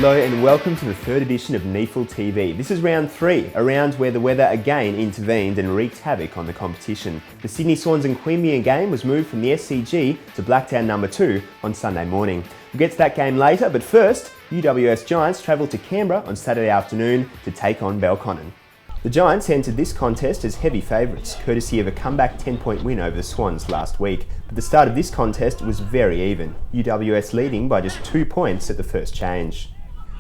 Hello and welcome to the third edition of NEAFLTV. This is round 3, a round where the weather again intervened and wreaked havoc on the competition. The Sydney Swans and Queensland game was moved from the SCG to Blacktown number 2 on Sunday morning. We'll get to that game later, but first, GWS Giants travelled to Canberra on Saturday afternoon to take on Belconnen. The Giants entered this contest as heavy favourites, courtesy of a comeback 10-point win over the Swans last week. But the start of this contest was very even, GWS leading by just 2 points at the first change.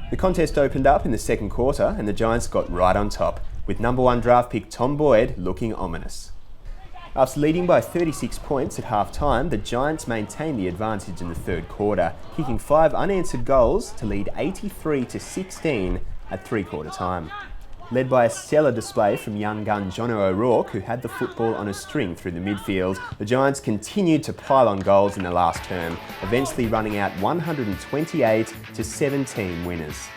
The contest opened up in the second quarter and the Giants got right on top, with number 1 draft pick Tom Boyd looking ominous. After leading by 36 points at half-time, the Giants maintained the advantage in the third quarter, kicking 5 unanswered goals to lead 83-16 at three-quarter time. Led by a stellar display from young gun Jono O'Rourke, who had the football on a string through the midfield, the Giants continued to pile on goals in the last term, eventually running out 128-17 winners.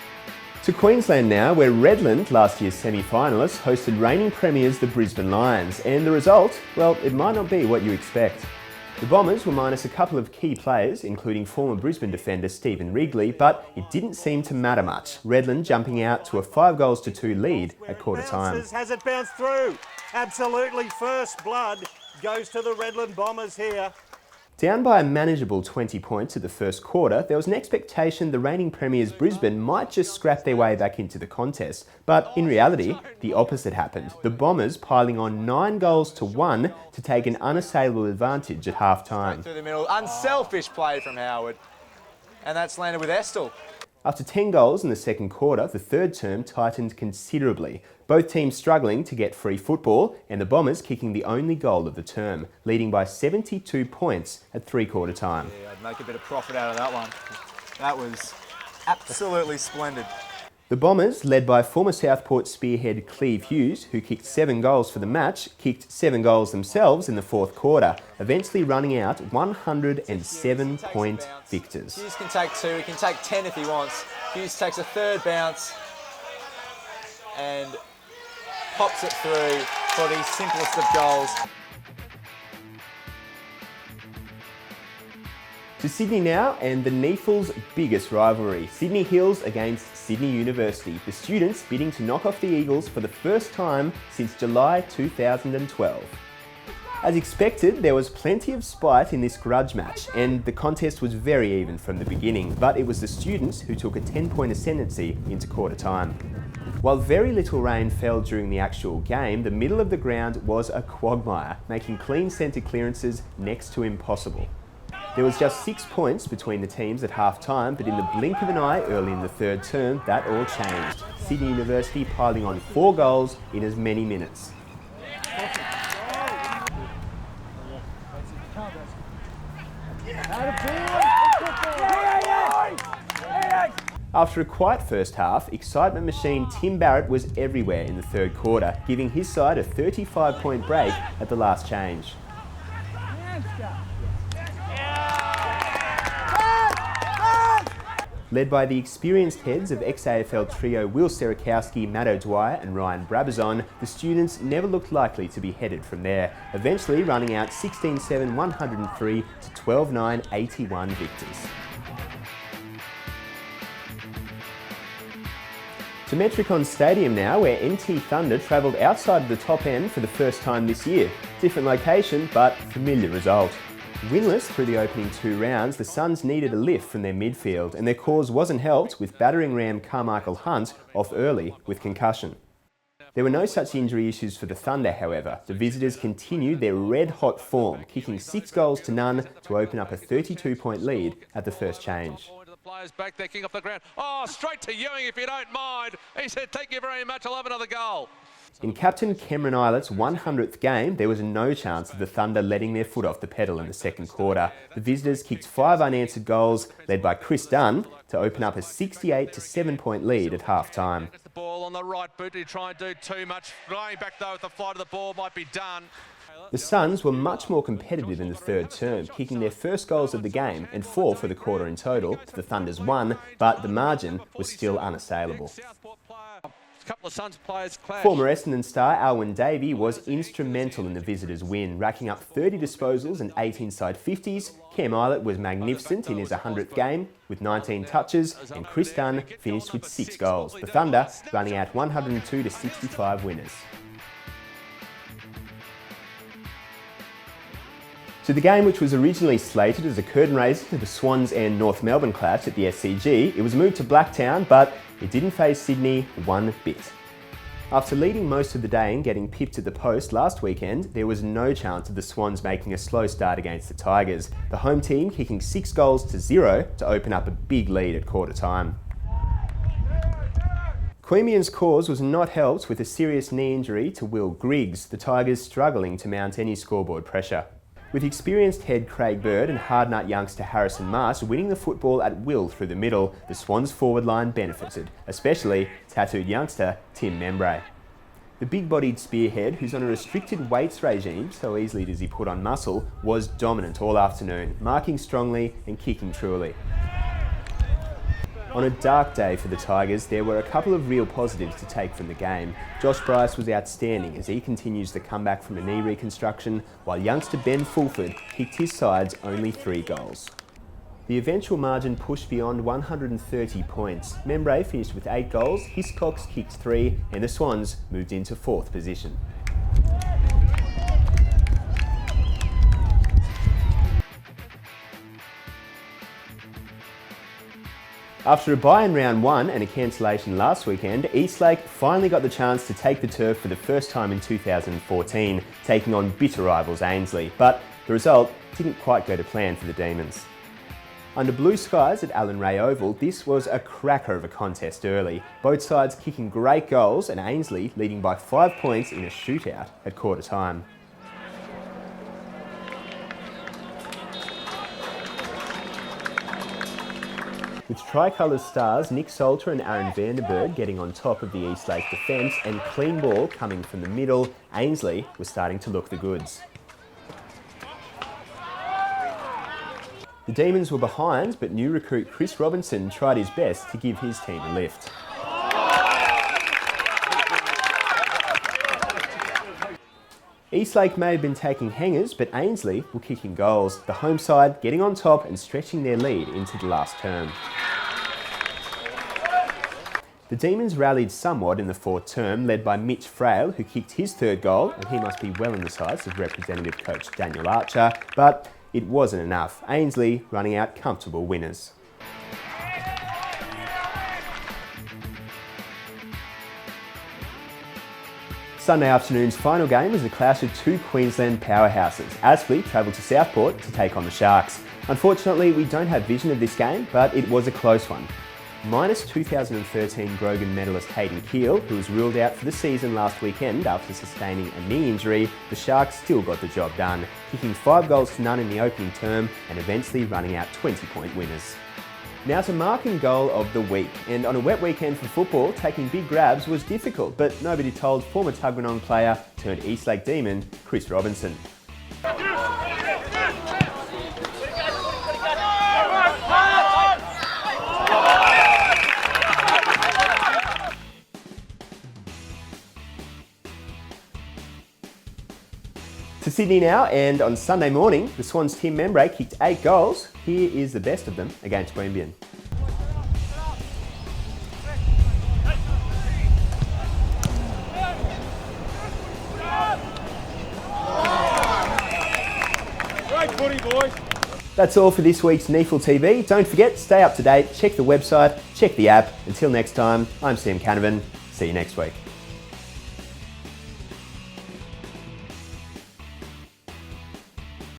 To Queensland now, where Redland, last year's semi-finalists, hosted reigning premiers the Brisbane Lions, and the result, well, it might not be what you expect. The Bombers were minus a couple of key players, including former Brisbane defender Stephen Wrigley, but it didn't seem to matter much, Redland jumping out to a 5-2 lead at quarter time. Has it bounced through? Absolutely, first blood goes to the Redland Bombers here. Down by a manageable 20 points at the first quarter, there was an expectation the reigning premiers Brisbane might just scrap their way back into the contest. But in reality, the opposite happened. The Bombers piling on 9-1 to take an unassailable advantage at half-time. Through the middle, unselfish play from Howard. And that's landed with Estill. After 10 goals in the second quarter, the third term tightened considerably. Both teams struggling to get free football, and the Bombers kicking the only goal of the term, leading by 72 points at three-quarter time. Yeah, I'd make a bit of profit out of that one. That was absolutely splendid. The Bombers, led by former Southport spearhead Cleve Hughes, who kicked 7 goals for the match, kicked 7 goals themselves in the fourth quarter, eventually running out 107-point victors. Hughes can take 2, he can take 10 if he wants. Hughes takes a third bounce and pops it through for the simplest of goals. To Sydney now, and the NEAFL's biggest rivalry, Sydney Hills against Sydney University, the students bidding to knock off the Eagles for the first time since July 2012. As expected, there was plenty of spite in this grudge match, and the contest was very even from the beginning, but it was the students who took a 10-point ascendancy into quarter time. While very little rain fell during the actual game, the middle of the ground was a quagmire, making clean centre clearances next to impossible. There was just 6 points between the teams at half-time, but in the blink of an eye early in the third term, that all changed. Sydney University piling on 4 goals in as many minutes. After a quiet first half, excitement machine Tim Barrett was everywhere in the third quarter, giving his side a 35-point break at the last change. Led by the experienced heads of ex-AFL trio Will Serakowski, Matt O'Dwyer and Ryan Brabazon, the students never looked likely to be headed from there, eventually running out 16-7 103 to 12-9 81 victors. To Metricon Stadium now, where NT Thunder travelled outside of the top end for the first time this year. Different location, but familiar result. Winless through the opening 2 rounds, the Suns needed a lift from their midfield, and their cause wasn't helped with battering ram Carmichael Hunt off early with concussion. There were no such injury issues for the Thunder, however. The visitors continued their red-hot form, kicking 6-0 to open up a 32-point lead at the first change. Players back there, king off the ground. Oh, straight to Ewing if you don't mind. He said, thank you very much, I'll have another goal. In Captain Cameron Islet's 100th game, there was no chance of the Thunder letting their foot off the pedal in the second quarter. The visitors kicked 5 unanswered goals, led by Chris Dunn, to open up a 68-7-point lead at half-time. The ball on the right boot, he try and do too much. Going back though with the flight of the ball might be done. The Suns were much more competitive in the third term, kicking their first goals of the game and 4 for the quarter in total to the Thunder's 1, but the margin was still unassailable. couple of Suns players clash. Former Essendon star Alwyn Davey was instrumental in the visitors' win, racking up 30 disposals and 8 inside 50s. Cam Eilert was magnificent in his 100th game with 19 touches, and Chris Dunn finished with 6 goals. The Thunder running out 102 to 65 winners. So the game, which was originally slated as a curtain raiser to the Swans and North Melbourne clash at the SCG, it was moved to Blacktown, but it didn't faze Sydney one bit. After leading most of the day and getting pipped at the post last weekend, there was no chance of the Swans making a slow start against the Tigers, the home team kicking 6 goals to 0 to open up a big lead at quarter time. Queanbeyan's cause was not helped with a serious knee injury to Will Griggs, the Tigers struggling to mount any scoreboard pressure. With experienced head Craig Bird and hard-nut youngster Harrison Marsh winning the football at will through the middle, the Swans' forward line benefited, especially tattooed youngster Tim Membray. The big-bodied spearhead, who's on a restricted weights regime, so easily does he put on muscle, was dominant all afternoon, marking strongly and kicking truly. On a dark day for the Tigers, there were a couple of real positives to take from the game. Josh Bryce was outstanding as he continues the comeback from a knee reconstruction, while youngster Ben Fulford kicked his side's only 3 goals. The eventual margin pushed beyond 130 points. Membray finished with 8 goals, Hiscox kicked 3, and the Swans moved into 4th position. After a bye in round 1 and a cancellation last weekend, Eastlake finally got the chance to take the turf for the first time in 2014, taking on bitter rivals Ainslie, but the result didn't quite go to plan for the Demons. Under blue skies at Allan Ray Oval, this was a cracker of a contest early, both sides kicking great goals and Ainslie leading by 5 points in a shootout at quarter time. With tricolour stars Nick Salter and Aaron Vanderberg getting on top of the Eastlake defence and clean ball coming from the middle, Ainslie was starting to look the goods. The Demons were behind, but new recruit Chris Robinson tried his best to give his team a lift. Eastlake may have been taking hangers, but Ainslie were kicking goals, the home side getting on top and stretching their lead into the last term. The Demons rallied somewhat in the 4th term, led by Mitch Frail, who kicked his 3rd goal, and he must be well in the sights of representative coach Daniel Archer, but it wasn't enough. Ainslie running out comfortable winners. Sunday afternoon's final game was the clash of 2 Queensland powerhouses. Aspley travelled to Southport to take on the Sharks. Unfortunately, we don't have vision of this game, but it was a close one. Minus 2013 Grogan medalist Hayden Keel, who was ruled out for the season last weekend after sustaining a knee injury, the Sharks still got the job done, kicking 5 goals to none in the opening term and eventually running out 20-point winners. Now to mark and goal of the week, and on a wet weekend for football, taking big grabs was difficult, but nobody told former Tuggeranong player turned Eastlake Demon, Chris Robinson. To Sydney now, and on Sunday morning, the Swans' Tim Membray kicked 8 goals. Here is the best of them against Queanbeyan. Great footy, boys. That's all for this week's NEAFLTV. Don't forget, stay up to date, check the website, check the app. Until next time, I'm Sam Canavan. See you next week.